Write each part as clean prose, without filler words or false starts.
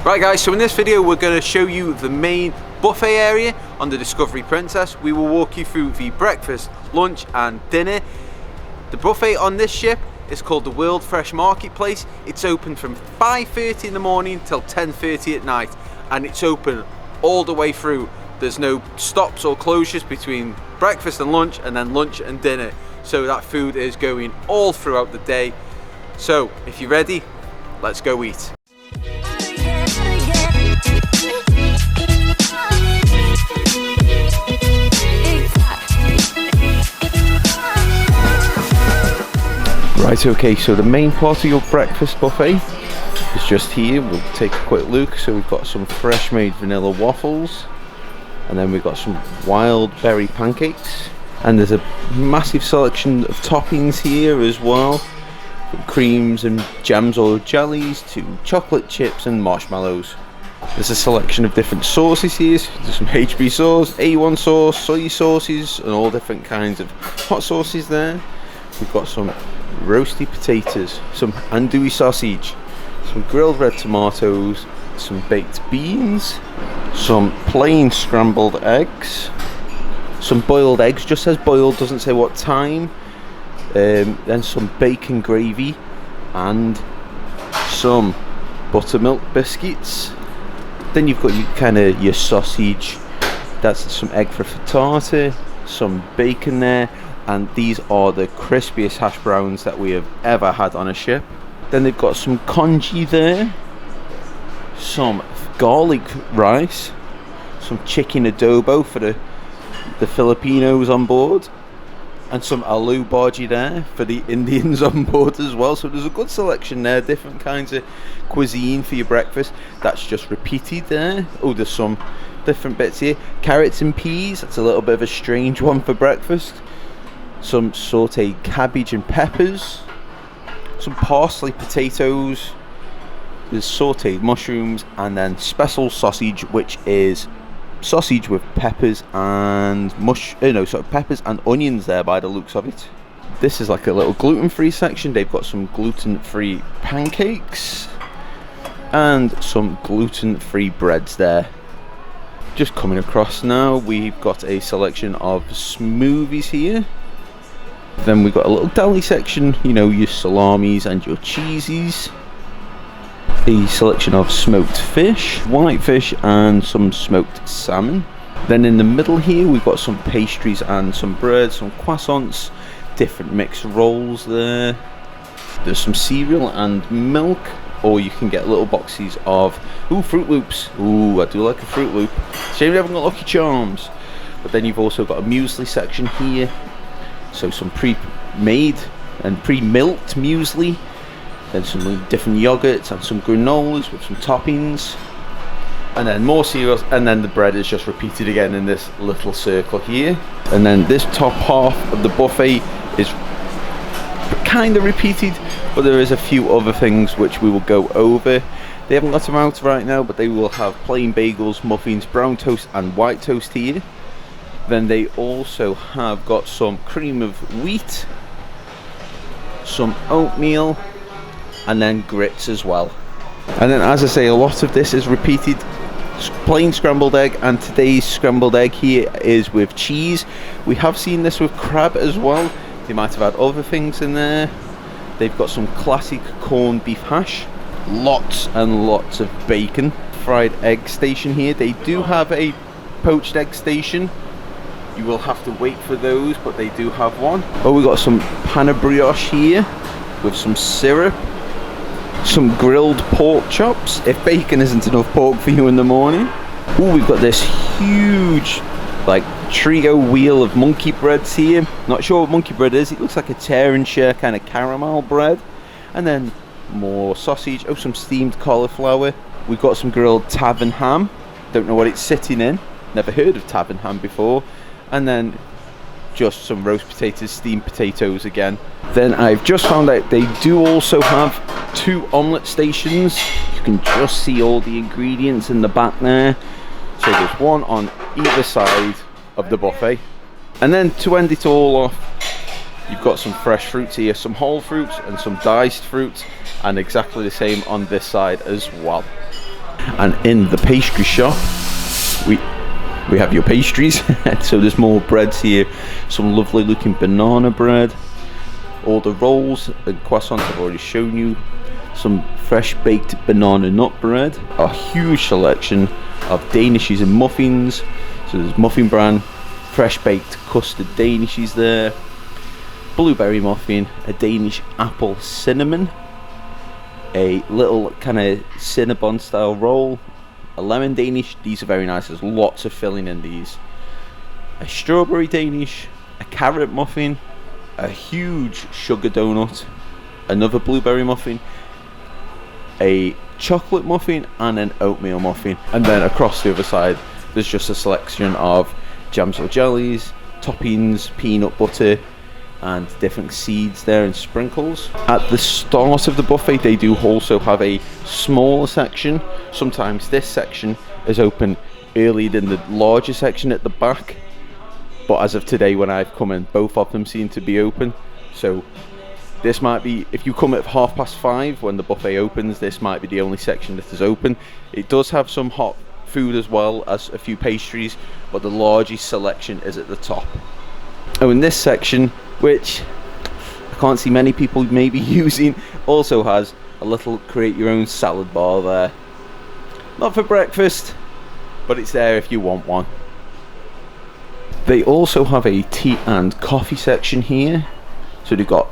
Right guys, so in this video we're going to show you the main buffet area on the Discovery Princess. We will walk you through the breakfast, lunch and dinner. The buffet on this ship is called the World Fresh Marketplace. It's open from 5:30 in the morning till 10:30 at night, and it's open all the way through. There's no stops or closures between breakfast and then lunch and dinner. So that food is going all throughout the day. So if you're ready, let's go eat. Right, okay, so the main part of your breakfast buffet is just here. We'll take a quick look. So we've got some fresh made vanilla waffles, and then we've got some wild berry pancakes, and there's a massive selection of toppings here as well, from creams and jams or jellies to chocolate chips and marshmallows. There's a selection of different sauces here. There's some HB sauce, A1 sauce, soy sauces, and all different kinds of hot sauces there. We've got some roasty potatoes, some andouille sausage, some grilled red tomatoes, some baked beans, some plain scrambled eggs, some boiled eggs, just says boiled, doesn't say what time, then some bacon gravy and some buttermilk biscuits. Then you've got your sausage, that's some egg frittata, some bacon there, and these are the crispiest hash browns that we have ever had on a ship. Then they've got some congee there, some garlic rice, some chicken adobo for the Filipinos on board, and some aloo bhaji there for the Indians on board as well. So there's a good selection there, different kinds of cuisine for your breakfast. That's just repeated there. Oh, there's some different bits here. Carrots and peas, that's a little bit of a strange one for breakfast. Some sauteed cabbage and peppers, some parsley potatoes, there's sauteed mushrooms, and then special sausage, which is sausage with peppers and peppers and onions there by the looks of it. This is like a little gluten-free section. They've got some gluten-free pancakes and some gluten-free breads there. Just coming across now, we've got a selection of smoothies here. Then we've got a little deli section, your salamis and your cheesies. A selection of smoked fish, white fish and some smoked salmon. Then in the middle here we've got some pastries and some bread, some croissants, different mixed rolls there. There's some cereal and milk, or you can get little boxes of Fruit Loops. I do like a Fruit Loop. Shame we haven't got Lucky Charms. But then you've also got a muesli section here. So some pre-made and pre-milked muesli, then some different yogurts and some granolas with some toppings, and then more cereals, and then the bread is just repeated again in this little circle here. And then this top half of the buffet is kind of repeated, but there is a few other things which we will go over. They haven't got them out right now, but they will have plain bagels, muffins, brown toast and white toast here. Then they also have got some cream of wheat, some oatmeal, and then grits as well. And then, as I say, a lot of this is repeated. Plain scrambled egg, and today's scrambled egg here is with cheese. We have seen this with crab as well. They might have had other things in there. They've got some classic corned beef hash, lots and lots of bacon. Fried egg station here. They do have a poached egg station. You will have to wait for those, but they do have one. Oh, we got some pan of brioche here with some syrup, some grilled pork chops, if bacon isn't enough pork for you in the morning. Oh, we've got this huge trio wheel of monkey breads here. Not sure what monkey bread is. It looks like a tear and share kind of caramel bread. And then more sausage. Oh, some steamed cauliflower. We've got some grilled tavern ham. Don't know what it's sitting in. Never heard of tavern ham before. And then just some roast potatoes, steamed potatoes again. Then I've just found out they do also have 2 omelette stations. You can just see all the ingredients in the back there. So there's one on either side of the buffet. And then to end it all off, you've got some fresh fruits here, some whole fruits and some diced fruits, and exactly the same on this side as well. And in the pastry shop, we have your pastries. So there's more breads here, some lovely looking banana bread, all the rolls and croissants I've already shown you, some fresh baked banana nut bread, a huge selection of danishes and muffins. So there's muffin bran, fresh baked custard danishes there, blueberry muffin, a Danish apple cinnamon, a little kind of Cinnabon style roll, a lemon Danish. These are very nice, there's lots of filling in these, a strawberry Danish, a carrot muffin, a huge sugar donut, another blueberry muffin, a chocolate muffin, and an oatmeal muffin. And then across the other side there's just a selection of jams or jellies, toppings, peanut butter, and different seeds there and sprinkles. At the start of the buffet they do also have a smaller section. Sometimes this section is open earlier than the larger section at the back, but as of today when I've come in, both of them seem to be open. So this might be, if you come at 5:30 when the buffet opens, this might be the only section that is open. It does have some hot food as well as a few pastries, but the largest selection is at the top. Oh, and this section, which I can't see many people maybe using, also has a little create your own salad bar there. Not for breakfast, but it's there if you want one. They also have a tea and coffee section here. So they've got,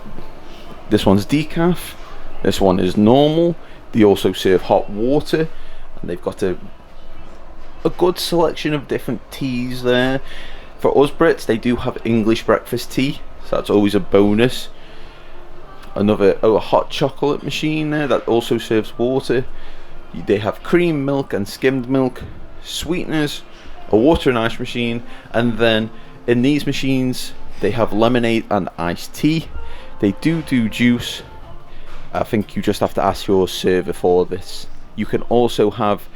this one's decaf, this one is normal. They also serve hot water, and they've got a good selection of different teas there. For us Brits, they do have English breakfast tea, so that's always a bonus. Another, a hot chocolate machine there that also serves water. They have cream, milk and skimmed milk, sweeteners, a water and ice machine, and then in these machines they have lemonade and iced tea. They do juice. I think you just have to ask your server for this. You can also have,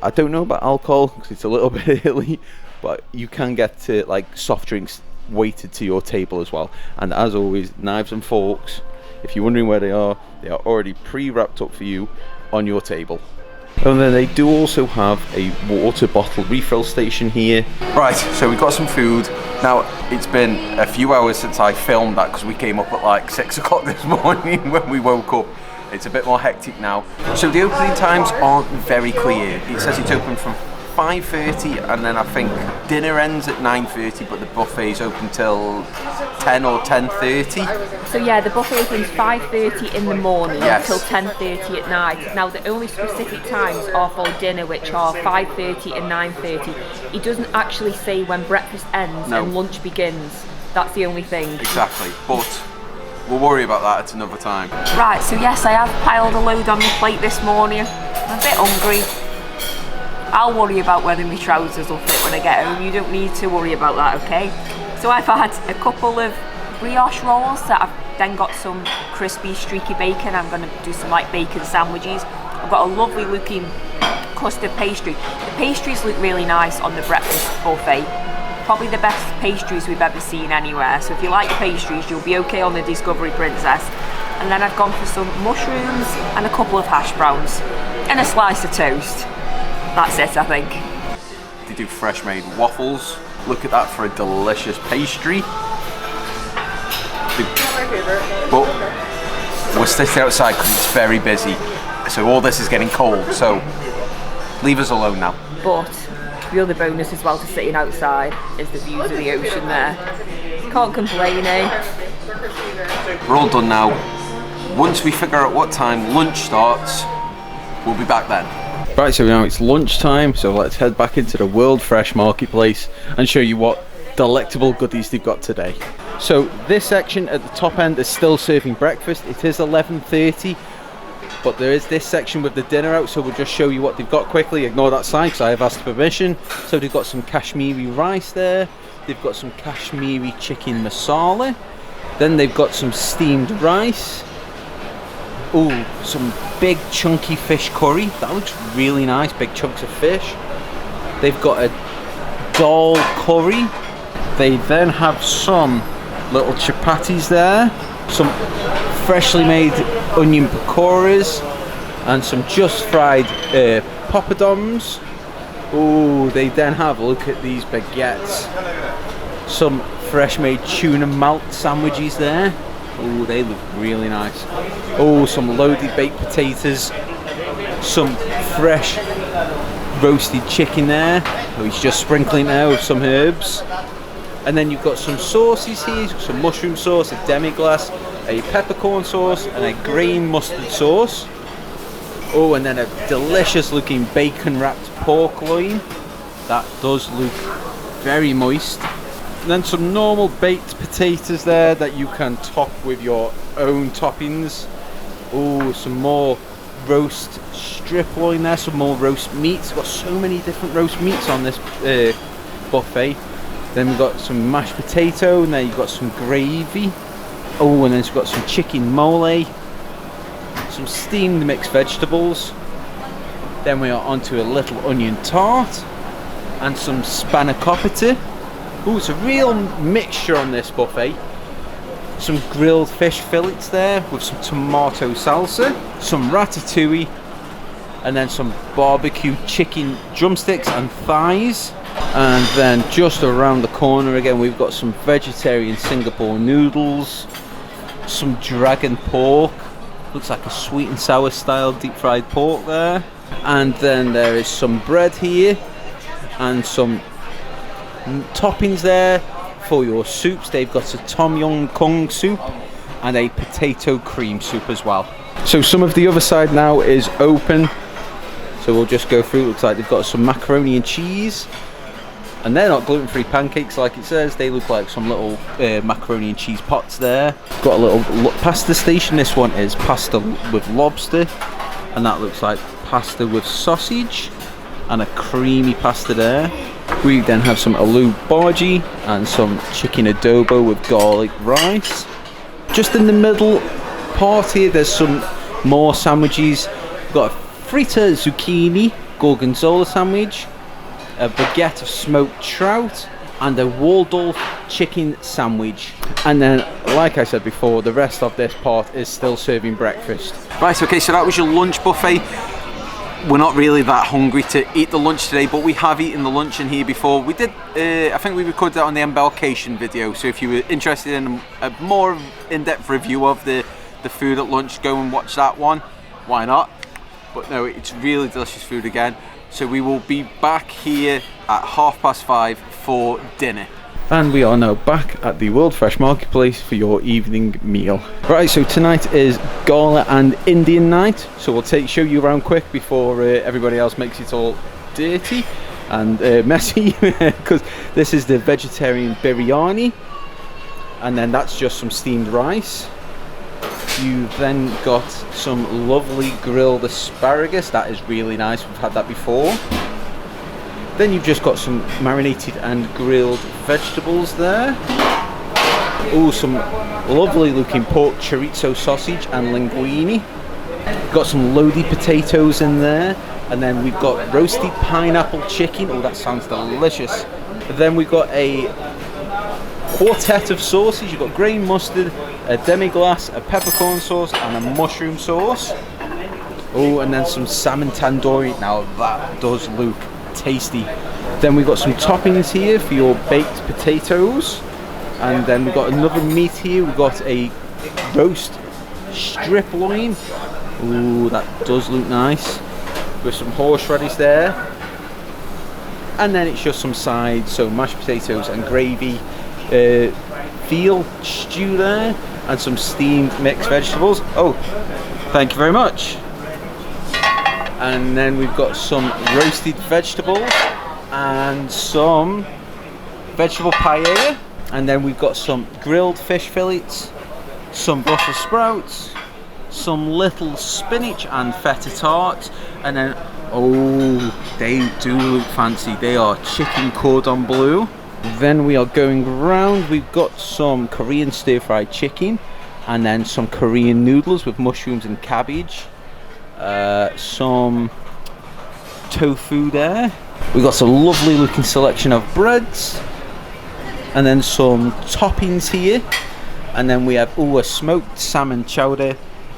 I don't know about alcohol because it's a little bit early, but you can get like soft drinks weighted to your table as well. And as always, knives and forks, if you're wondering where they are already pre-wrapped up for you on your table. And then they do also have a water bottle refill station here. Right, so we've got some food. Now, it's been a few hours since I filmed that because we came up at like 6 o'clock this morning when we woke up. It's a bit more hectic now. So the opening times aren't very clear. It says it's open from 5:30, and then I think dinner ends at 9:30, but the buffet's open till 10 or 10:30. So yeah, the buffet opens 5:30 in the morning, yes, till 10:30 at night. Now the only specific times are for dinner, which are 5:30 and 9:30. It doesn't actually say when breakfast ends and lunch begins. That's the only thing. Exactly, but we'll worry about that at another time. Right, so yes, I have piled a load on my plate this morning. I'm a bit hungry. I'll worry about whether my trousers will fit when I get home. You don't need to worry about that, okay? So I've had a couple of brioche rolls that I've then got some crispy streaky bacon. I'm going to do some like bacon sandwiches. I've got a lovely looking custard pastry. The pastries look really nice on the breakfast buffet. Probably the best pastries we've ever seen anywhere. So if you like pastries, you'll be okay on the Discovery Princess. And then I've gone for some mushrooms and a couple of hash browns and a slice of toast. That's it, I think. They do fresh made waffles. Look at that for a delicious pastry. But we're sitting outside because it's very busy. So all this is getting cold. So leave us alone now. But the other bonus as well to sitting outside is the views of the ocean there. Can't complain, eh? We're all done now. Once we figure out what time lunch starts, we'll be back then. Right, so now it's lunchtime, so let's head back into the World Fresh Marketplace and show you what delectable goodies they've got today. So this section at the top end is still serving breakfast. It is 11:30, but there is this section with the dinner out, so we'll just show you what they've got quickly. Ignore that sign because I have asked permission. So they've got some Kashmiri rice there. They've got some Kashmiri chicken masala. Then they've got some steamed rice. Ooh, some big chunky fish curry. That looks really nice, big chunks of fish. They've got a dal curry. They then have some little chapatis there, some freshly made onion pakoras, and some just fried poppadoms. Oh, they then have, look at these baguettes. Some fresh made tuna malt sandwiches there. Oh, they look really nice. Oh, some loaded baked potatoes. Some fresh roasted chicken there. Oh, he's just sprinkling there with some herbs. And then you've got some sauces here, some mushroom sauce, a demi-glace, a peppercorn sauce, and a green mustard sauce. Oh, and then a delicious looking bacon wrapped pork loin. That does look very moist. And then some normal baked potatoes there that you can top with your own toppings. Oh, some more roast strip loin there, some more roast meats. Got so many different roast meats on this buffet. Then we've got some mashed potato, and then you've got some gravy. Oh, and then we've got some chicken mole, some steamed mixed vegetables. Then we are onto a little onion tart and some spanakopita. Oh, it's a real mixture on this buffet. Some grilled fish fillets there with some tomato salsa, some ratatouille, and then some barbecue chicken drumsticks and thighs. And then just around the corner again, we've got some vegetarian Singapore noodles, some dragon pork, looks like a sweet and sour style deep fried pork there. And then there is some bread here and some toppings there for your soups. They've got a tom yum kung soup and a potato cream soup as well. So some of the other side now is open, so we'll just go through. It looks like they've got some macaroni and cheese, and they're not gluten-free pancakes like it says. They look like some little macaroni and cheese pots there. Got a little pasta station. This one is pasta with lobster, and that looks like pasta with sausage and a creamy pasta there. We then have some aloo bhaji and some chicken adobo with garlic rice. Just in the middle part here, there's some more sandwiches. We've got a fritta zucchini gorgonzola sandwich, a baguette of smoked trout, and a Waldorf chicken sandwich. And then, like I said before, the rest of this part is still serving breakfast. Right, okay, so that was your lunch buffet. We're not really that hungry to eat the lunch today, but we have eaten the lunch in here before. We did, I think we recorded that on the embarkation video, so if you were interested in a more in-depth review of the food at lunch, go and watch that one. Why not? But no, it's really delicious food again. So we will be back here at 5:30 for dinner. And we are now back at the World Fresh Marketplace for your evening meal. Right, so tonight is Gala and Indian night. So we'll show you around quick before everybody else makes it all dirty and messy. Because this is the vegetarian biryani. And then that's just some steamed rice. You've then got some lovely grilled asparagus. That is really nice. We've had that before. Then you've just got some marinated and grilled vegetables there. Oh, some lovely looking pork chorizo sausage and linguine. Got some loaded potatoes in there. And then we've got roasted pineapple chicken. Oh, that sounds delicious. Then we've got a quartet of sauces. You've got grain mustard, a demi-glace, a peppercorn sauce, and a mushroom sauce. Oh, and then some salmon tandoori. Now that does look tasty. Then we've got some toppings here for your baked potatoes, and then we've got another meat here. We've got a roast strip loin. Ooh, that does look nice, with some horseradish there. And then it's just some sides, so mashed potatoes and gravy, veal stew there, and some steamed mixed vegetables. Oh, thank you very much. And then we've got some roasted vegetables and some vegetable paella. And then we've got some grilled fish fillets, some Brussels sprouts, some little spinach and feta tart. And then, oh, they do look fancy. They are chicken cordon bleu. Then we are going round. We've got some Korean stir-fried chicken, and then some Korean noodles with mushrooms and cabbage. Some tofu there. We've got a lovely looking selection of breads, and then some toppings here. And then we have a smoked salmon chowder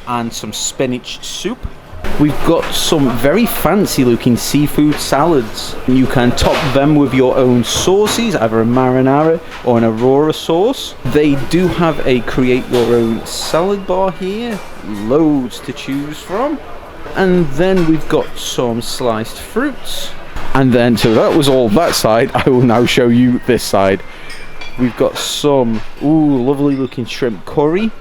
and some spinach soup. We've got some very fancy looking seafood salads. You can top them with your own sauces, either a marinara or an aurora sauce. They do have a create your own salad bar here, loads to choose from. And then we've got some sliced fruits. And then, so that was all that side. I will now show you this side. We've got some, lovely looking shrimp curry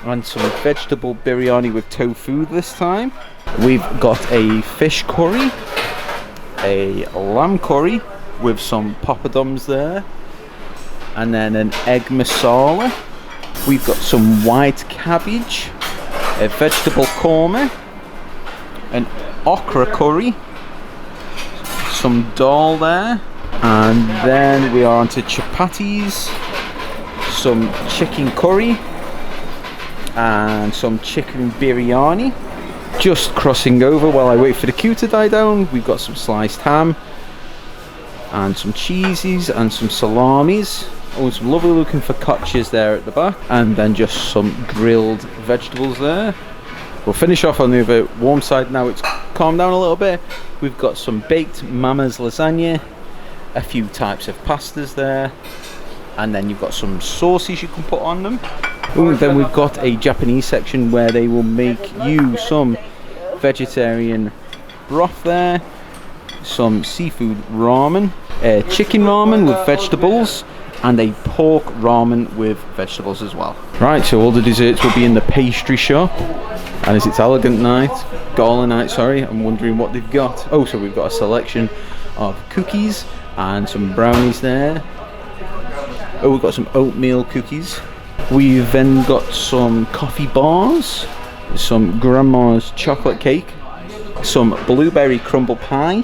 and some vegetable biryani with tofu this time. We've got a fish curry, a lamb curry with some poppadoms there, and then an egg masala. We've got some white cabbage, a vegetable korma, an okra curry, some dal there, and then we are onto chapatis, some chicken curry, and some chicken biryani. Just crossing over while I wait for the queue to die down, we've got some sliced ham and some cheeses and some salamis. Oh, some lovely looking focaccias there at the back, and then just some grilled vegetables there. We'll finish off on the other warm side now. It's calmed down a little bit. We've got some baked mama's lasagna, a few types of pastas there, and then you've got some sauces you can put on them. Ooh, then we've got a Japanese section where they will make you some vegetarian broth there, some seafood ramen, chicken ramen with vegetables, and a pork ramen with vegetables as well. Right, so all the desserts will be in the pastry shop, and as it's elegant night, gala night, sorry, I'm wondering what they've got. Oh, so we've got a selection of cookies and some brownies there. Oh, we've got some oatmeal cookies. We've then got some coffee bars, some grandma's chocolate cake, some blueberry crumble pie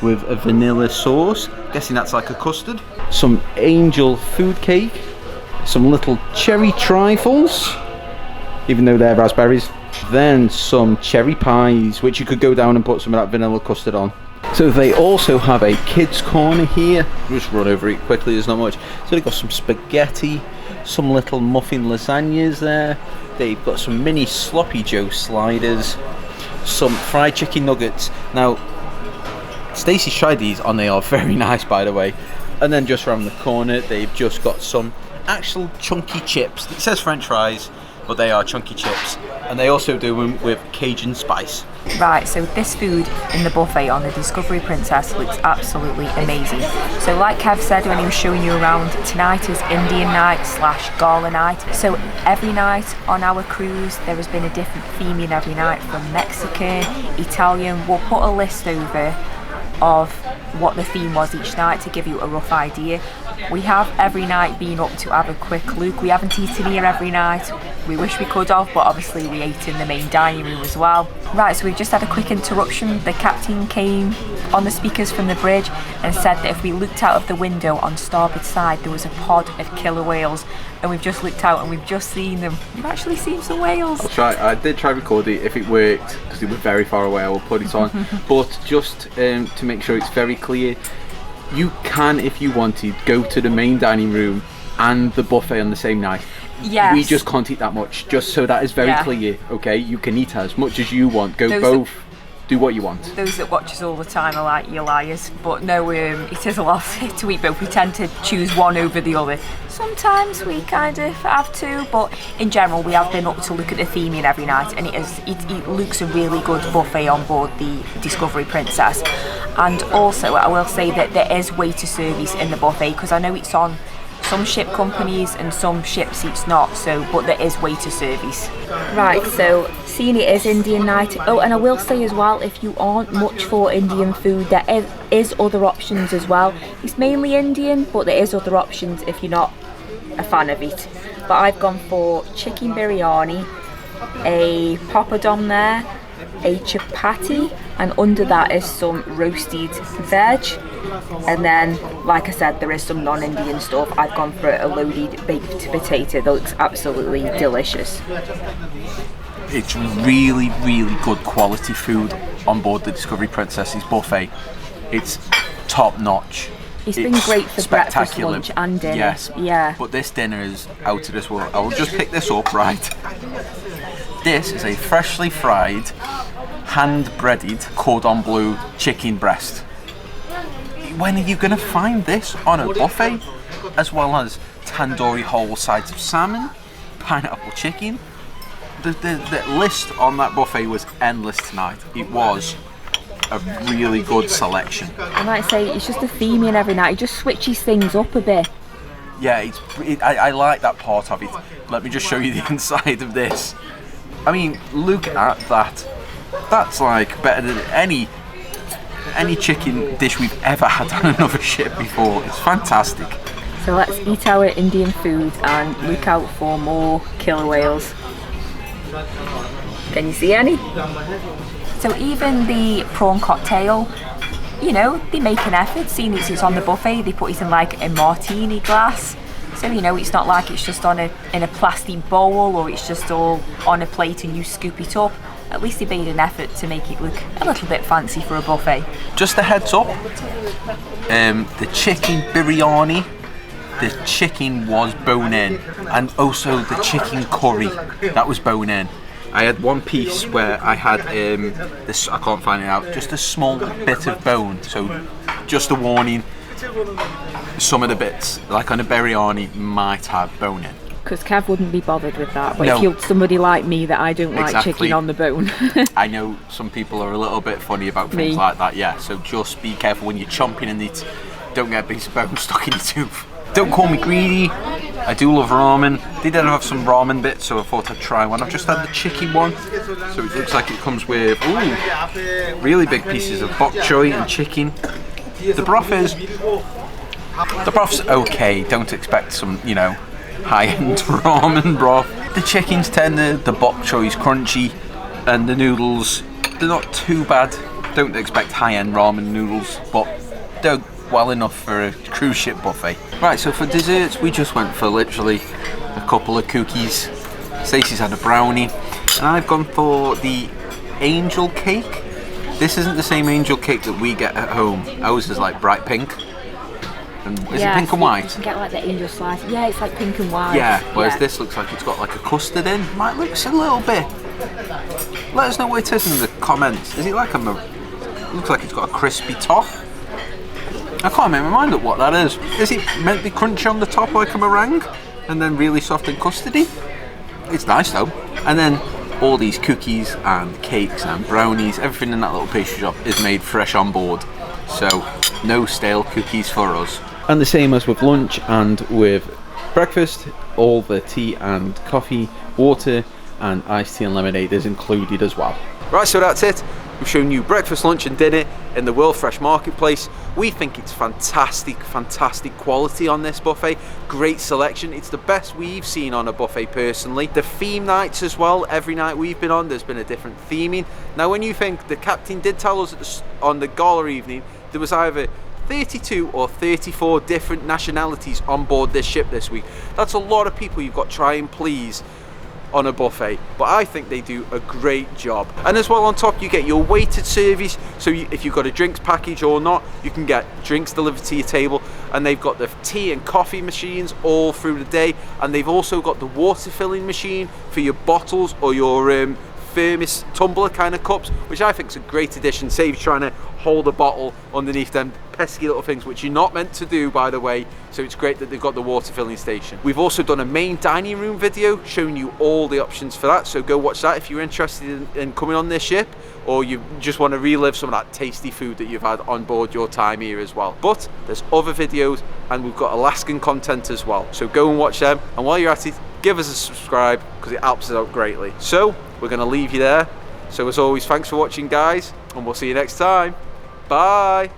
with a vanilla sauce, guessing that's like a custard, some angel food cake, some little cherry trifles, even though they're raspberries, then some cherry pies, which you could go down and put some of that vanilla custard on. So they also have a kids corner here. Just run over it quickly, there's not much. So they've got some spaghetti, some little muffin lasagnas there. They've got some mini sloppy joe sliders, some fried chicken nuggets. Now, Stacey's tried these and they are very nice, by the way. And then just around the corner, they've just got some actual chunky chips. It says French fries, but they are chunky chips. And they also do them with Cajun spice. Right, so this food in the buffet on the Discovery Princess looks absolutely amazing. So like Kev said when he was showing you around, tonight is Indian night / gala night. So every night on our cruise there has been a different theme in every night, from Mexican, Italian. We'll put a list over of what the theme was each night to give you a rough idea. We have every night been up to have a quick look. We haven't eaten here every night. We wish we could have, but obviously we ate in the main dining room as well. Right, so we've just had a quick interruption. The captain came on the speakers from the bridge and said that if we looked out of the window on starboard side, there was a pod of killer whales. And we've just looked out and we've just seen them. We've actually seen some whales. I did try record it. If it worked, because they were very far away, I will put it on. But just to make sure it's very clear, you can, if you wanted, go to the main dining room and the buffet on the same night. Yes. We just can't eat that much, just so that is very clear, okay? You can eat as much as you want. Go both. Do what you want. Those that watch us all the time are like, you liars. But no, it is a lot to eat both. We tend to choose one over the other. Sometimes we kind of have to, but in general we have been up to look at the theming every night, and it looks a really good buffet on board the Discovery Princess. And also I will say that there is waiter service in the buffet, because I know it's on some ship companies and some ships it's not, so but there is waiter service. Right, so seeing it is Indian night. Oh, and I will say as well, if you aren't much for Indian food, there is other options as well. It's mainly Indian, but there is other options if you're not a fan of it. But I've gone for chicken biryani, a papadom there, a chapati, and under that is some roasted veg. And then, like I said, there is some non-Indian stuff. I've gone for a loaded baked potato that looks absolutely delicious. It's really, really good quality food on board the Discovery Princess's buffet. It's top notch. It's been great for breakfast, lunch and dinner. Yes, yeah. But this dinner is out of this world. I will just pick this up, right? This is a freshly fried hand-breaded cordon bleu chicken breast. When are you going to find this on a buffet? As well as tandoori whole sides of salmon, pineapple chicken. The list on that buffet was endless tonight. It was a really good selection. I might say it's just the theming every night. It just switches things up a bit. Yeah, I like that part of it. Let me just show you the inside of this. I mean, look at that. That's like better than any chicken dish we've ever had on another ship before. It's fantastic. So let's eat our Indian food and look out for more killer whales. Can you see any? So even the prawn cocktail, you know, they make an effort. Seeing as it's on the buffet, they put it in like a martini glass. So, you know, it's not like it's just in a plastic bowl, or it's just all on a plate and you scoop it up. At least they made an effort to make it look a little bit fancy for a buffet. Just a heads up, the chicken biryani, the chicken was bone-in, and also the chicken curry, that was bone-in. I had one piece where I had this, I can't find it out, just a small bit of bone, so just a warning, some of the bits, like on a biryani, might have bone in. Because Kev wouldn't be bothered with that, but No. if you're somebody like me that I don't like Exactly. chicken on the bone. I know some people are a little bit funny about things like that, yeah, so just be careful when you're chomping and it. Don't get a piece of bone stuck in your tooth. Don't call me greedy, I do love ramen. They did have some ramen bits, so I thought I'd try one. I've just had the chicken one, so it looks like it comes with really big pieces of bok choy and chicken. The broth's okay, don't expect some, you know, high-end ramen broth. The chicken's tender, the bok choy's crunchy, and the noodles, they're not too bad. Don't expect high-end ramen noodles, but they're well enough for a cruise ship buffet. Right, so for desserts, we just went for literally a couple of cookies. Stacey's had a brownie, and I've gone for the angel cake. This isn't the same angel cake that we get at home. Ours is like bright pink. And is it pink and white? You can get like the angel slice. Yeah, it's like pink and white. Yeah, whereas this looks like it's got like a custard in. Might look a little bit. Let us know what it is in the comments. Is it like it looks like it's got a crispy top. I can't make my mind up what that is. Is it meant to be crunchy on the top like a meringue? And then really soft and custardy? It's nice though. And then all these cookies and cakes and brownies, everything in that little pastry shop is made fresh on board. So no stale cookies for us. And the same as with lunch and with breakfast, all the tea and coffee, water and iced tea and lemonade is included as well. Right, so that's it. We've shown you breakfast, lunch and dinner in the World Fresh Marketplace. We think it's fantastic quality on this buffet. Great selection. It's the best we've seen on a buffet personally. The theme nights as well, every night we've been on, there's been a different theming. Now when you think, the captain did tell us on the gala evening, there was either 32 or 34 different nationalities on board this ship this week. That's a lot of people you've got to try and please on a buffet, but I think they do a great job. And as well, on top you get your weighted service, so if you've got a drinks package or not, you can get drinks delivered to your table. And they've got the tea and coffee machines all through the day, and they've also got the water filling machine for your bottles or your thermos tumbler kind of cups, which I think is a great addition. Saves trying to hold a bottle underneath them pesky little things, which you're not meant to do, by the way. So it's great that they've got the water filling station. We've also done a main dining room video showing you all the options for that, so go watch that if you're interested in coming on this ship, or you just want to relive some of that tasty food that you've had on board your time here as well. But there's other videos, and we've got Alaskan content as well, so go and watch them. And while you're at it, give us a subscribe, because it helps us out greatly. So we're going to leave you there. So as always, thanks for watching guys, and we'll see you next time. Bye.